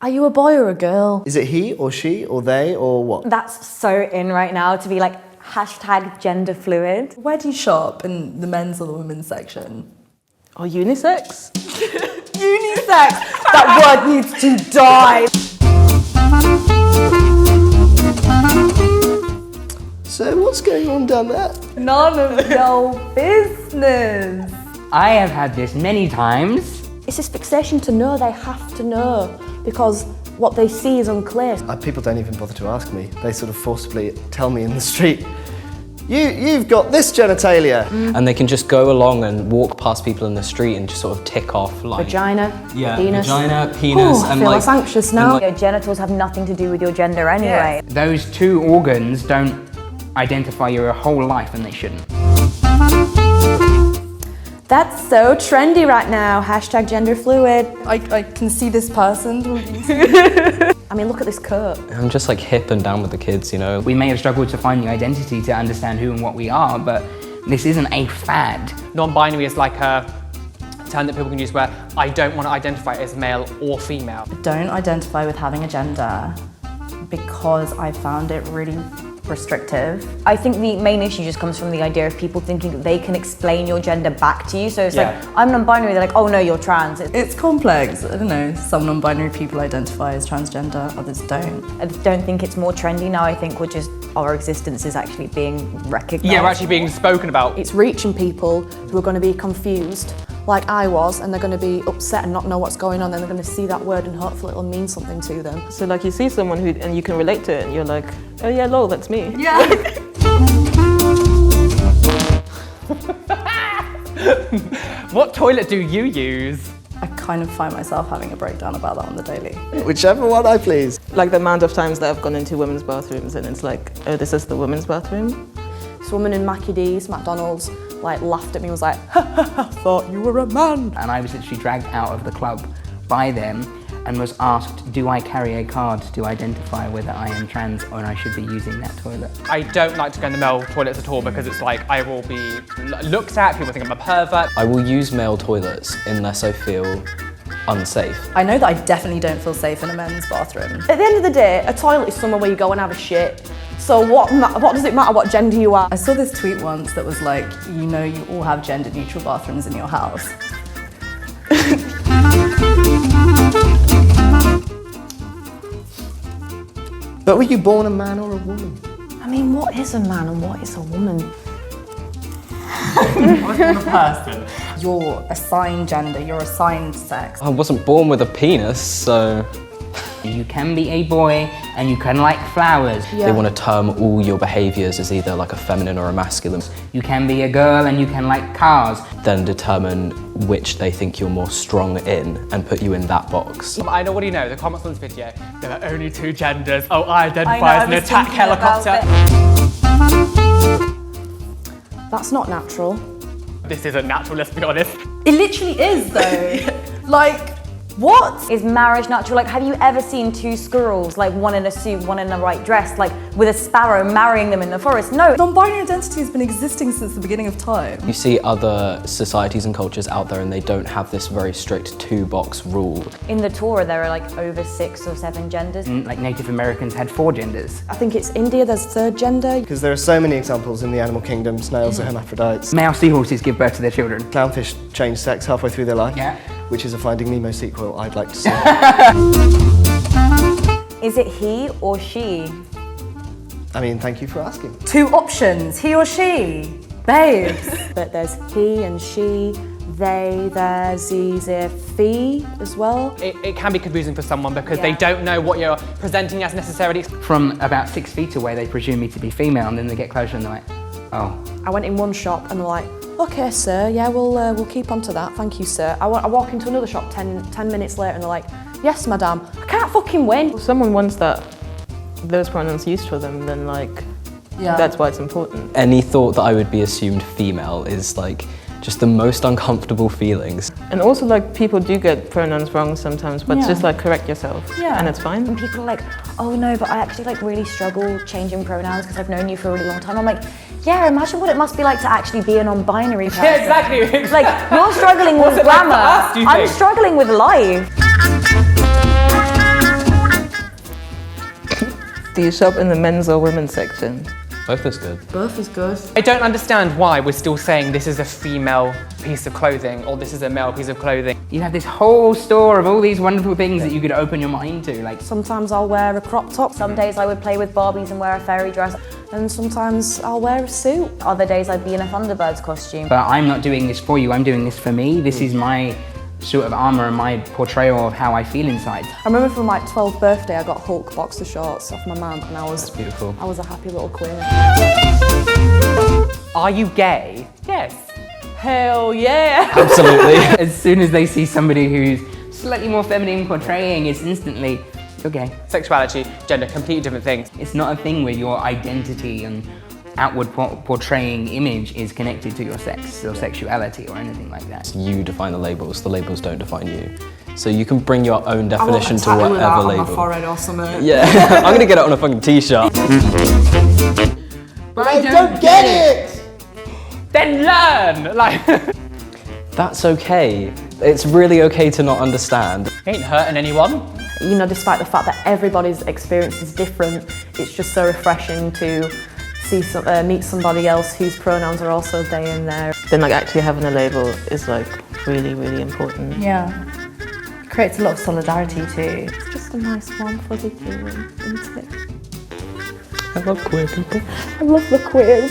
Are you a boy or a girl? Is it he or she or they or what? That's so in right now to be like hashtag gender fluid. Where do you shop, in the men's or the women's section? Or unisex? UNISEX! That word needs to die! So what's going on down there? None of your business. I have had this many times. It's this fixation to know they have to know because what they see is unclear. People don't even bother to ask me. They sort of forcibly tell me in the street, you've got this genitalia. And they can just go along and walk past people in the street and just sort of tick off like... Vagina, penis. Vagina, penis, I feel less anxious now. Your genitals have nothing to do with your gender anyway. Yeah. Those two organs don't identify your whole life, and they shouldn't. That's so trendy right now. Hashtag gender fluid. I can see this person. I mean, look at this coat. I'm just like hip and down with the kids, you know? We may have struggled to find the identity to understand who and what we are, but this isn't a fad. Non-binary is like a term that people can use where I don't want to identify as male or female. Don't identify with having a gender because I found it really restrictive. I think the main issue just comes from the idea of people thinking that they can explain your gender back to you. So it's like, I'm non-binary, they're like, oh no, you're trans. It's complex. I don't know, some non-binary people identify as transgender, others don't. I don't think it's more trendy now. I think our existence is actually being recognised. Yeah, we're actually being spoken about. It's reaching people who are going to be confused, like I was, and they're going to be upset and not know what's going on, then they're going to see that word and hopefully it'll mean something to them. So like you see someone and you can relate to it and you're like, oh yeah, lol, that's me. Yeah. What toilet do you use? I kind of find myself having a breakdown about that on the daily. Whichever one I please. Like the amount of times that I've gone into women's bathrooms and it's like, oh, this is the women's bathroom. This woman in Mackie D's, McDonald's, like laughed at me and was like, ha ha ha, thought you were a man. And I was literally dragged out of the club by them and was asked, do I carry a card to identify whether I am trans or I should be using that toilet? I don't like to go in the male toilets at all because it's like I will be looked at, people think I'm a pervert. I will use male toilets unless I feel unsafe. I know that I definitely don't feel safe in a men's bathroom. At the end of the day, a toilet is somewhere where you go and have a shit. So what does it matter what gender you are? I saw this tweet once that was like, you know you all have gender neutral bathrooms in your house. But were you born a man or a woman? I mean, what is a man and what is a woman? I'm a person. You're assigned gender, you're assigned sex. I wasn't born with a penis, so... You can be a boy and you can like flowers. They want to term all your behaviours as either like a feminine or a masculine. You can be a girl and you can like cars. Then determine which they think you're more strong in and put you in that box. I know, what do you know? The comments on this video, there are only two genders. Oh, I identify as an attack helicopter. That's not natural. This isn't natural, let's be honest. It literally is though. Like, what? Is marriage natural? Like, have you ever seen two squirrels, like one in a suit, one in a white dress, like with a sparrow marrying them in the forest? No. Non-binary identity has been existing since the beginning of time. You see other societies and cultures out there and they don't have this very strict two-box rule. In the Torah, there are like over 6 or 7 genders. Like Native Americans had 4 genders. I think it's India, there's 3rd gender. Because there are so many examples in the animal kingdom. Snails are hermaphrodites. Male seahorses give birth to their children. Clownfish change sex halfway through their life. Yeah. Which is a Finding Nemo sequel I'd like to see. Is it he or she? I mean, thank you for asking. 2 options, he or she. Babes. But there's he and she, they, their, ze, ze, fee as well. It can be confusing for someone because they don't know what you're presenting as necessarily. From about 6 feet away, they presume me to be female, and then they get closer and they're like, oh. I went in one shop and they're like, okay, sir, yeah, we'll keep on to that, thank you, sir. I walk into another shop 10 minutes later and they're like, yes, madam, I can't fucking win. If someone wants those pronouns used for them, then like, that's why it's important. Any thought that I would be assumed female is like just the most uncomfortable feelings. And also like people do get pronouns wrong sometimes, but just like correct yourself and it's fine. And people are like, oh no, but I actually like really struggle changing pronouns because I've known you for a really long time. I'm like, yeah, imagine what it must be like to actually be a non-binary person. Yeah, exactly. Like, you're struggling with What's it like grammar, for us, do you I'm think? struggling with life. Do you shop in the men's or women's section? Both is good. Both is good. I don't understand why we're still saying this is a female piece of clothing or this is a male piece of clothing. You have this whole store of all these wonderful things that you could open your mind to. Like, Sometimes I'll wear a crop top. Some days I would play with Barbies and wear a fairy dress. And sometimes I'll wear a suit. Other days I'd be in a Thunderbirds costume. but I'm not doing this for you, I'm doing this for me. This is my sort of armour and my portrayal of how I feel inside. I remember from my 12th birthday, I got Hulk boxer shorts off my mum, and I was Beautiful. I was a happy little queer. Are you gay? Yes. Hell yeah! Absolutely. As soon as they see somebody who's slightly more feminine portraying, it's instantly, you're gay. Sexuality, gender, completely different things. It's not a thing where your identity and outward portraying image is connected to your sex or sexuality or anything like that. You define the labels don't define you. So you can bring your own definition to whatever on label. my forehead or something. Yeah, I'm gonna get it on a fucking t-shirt. But I Don't get it! Then learn! Like, That's okay. It's really okay to not understand. ain't hurting anyone. You know, despite the fact that everybody's experience is different, it's just so refreshing to see meet somebody else whose pronouns are also they and their. Then like actually having a label is like really, really important. Yeah. It creates a lot of solidarity too. It's just a nice warm fuzzy feeling, isn't it? I love queer people. I love the queers.